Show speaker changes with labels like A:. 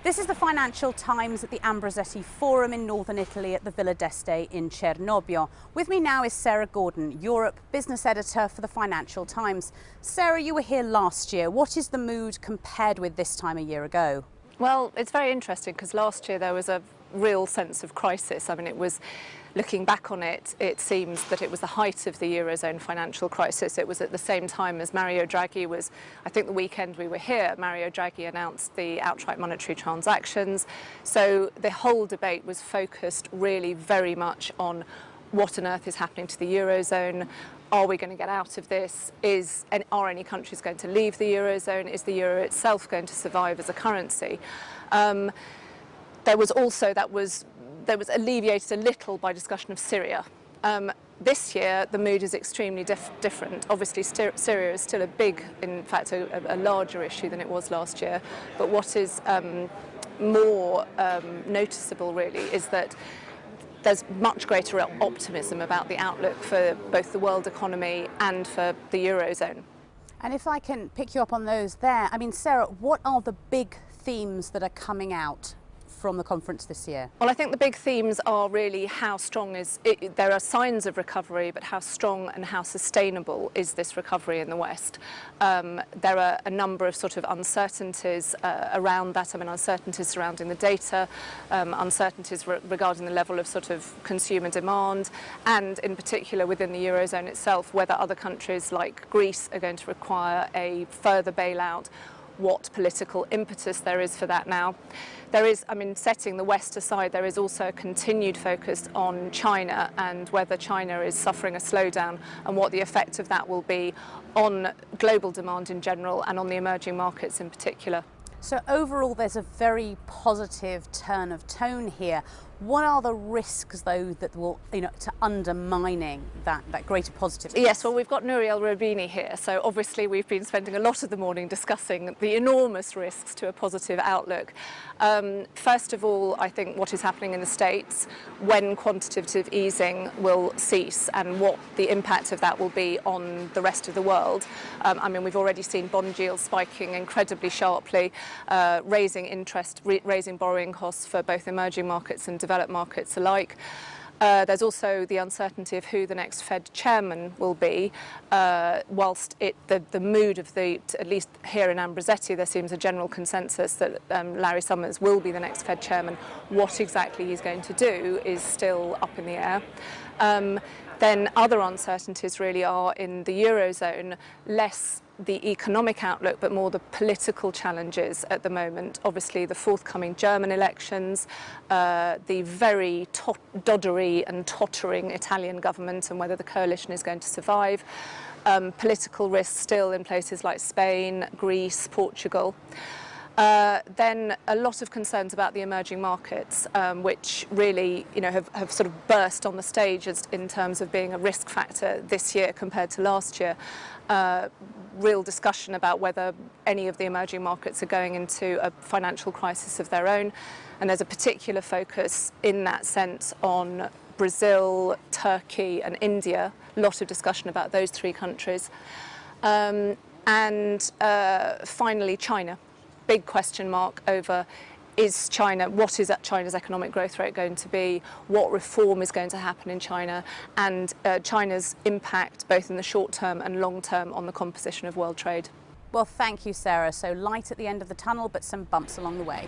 A: This is the Financial Times at the Ambrosetti Forum in northern Italy at the Villa d'Este in Cernobbio. With me now is Sarah Gordon, Europe business editor for the Financial Times. Sarah, you were here last year. What is the mood compared with this time a year ago?
B: Well, it's very interesting because last year there was a real sense of crisis. I mean, it was, looking back on it, it seems that it was the height of the Eurozone financial crisis. It was at the same time as Mario Draghi was, I think the weekend we were here, Mario Draghi announced the outright monetary transactions. So the whole debate was focused really very much on what on earth is happening to the Eurozone. Are we going to get out of this? Are any countries going to leave the Eurozone? Is the euro itself going to survive as a currency? There was also, that was alleviated a little by discussion of Syria. This year, the mood is extremely different. Obviously, Syria is still a big, in fact, a larger issue than it was last year. But what is more noticeable, really, is that there's much greater optimism about the outlook for both the world economy and for the Eurozone.
A: And if I can pick you up on those there, I mean, Sarah, what are the big themes that are coming out from the conference this year?
B: Well, I think the big themes are really how strong there are signs of recovery, but how strong and how sustainable is this recovery in the West? There are a number of sort of uncertainties around that. I mean, uncertainties surrounding the data, uncertainties regarding the level of sort of consumer demand, and in particular within the Eurozone itself, whether other countries like Greece are going to require a further bailout, what political impetus there is for that now. There is, I mean, setting the West aside, there is also a continued focus on China and whether China is suffering a slowdown and what the effect of that will be on global demand in general and on the emerging markets in particular.
A: So overall, there's a very positive turn of tone here. What are the risks, though, that will, to undermining that greater positiveness?
B: Yes, well, we've got Nouriel Roubini here. So obviously we've been spending a lot of the morning discussing the enormous risks to a positive outlook. First of all, I think what is happening in the States, when quantitative easing will cease and what the impact of that will be on the rest of the world. I mean, we've already seen bond yields spiking incredibly sharply, raising interest, raising borrowing costs for both emerging markets and developed markets alike. There's also the uncertainty of who the next Fed chairman will be. Whilst the mood of at least here in Ambrosetti, there seems a general consensus that Larry Summers will be the next Fed chairman. What exactly he's going to do is still up in the air. Then other uncertainties really are in the Eurozone, less the economic outlook, but more the political challenges at the moment. Obviously, the forthcoming German elections, the very doddery and tottering Italian government and whether the coalition is going to survive. Political risks still in places like Spain, Greece, Portugal. Then a lot of concerns about the emerging markets, which really, have sort of burst on the stage in terms of being a risk factor this year compared to last year. Real discussion about whether any of the emerging markets are going into a financial crisis of their own. And there's a particular focus in that sense on Brazil, Turkey and India. A lot of discussion about those three countries. And finally, China. Big question mark over what is China's economic growth rate going to be, what reform is going to happen in China, and China's impact both in the short term and long term on the composition of world trade.
A: Well, thank you, Sarah. So light at the end of the tunnel, but some bumps along the way.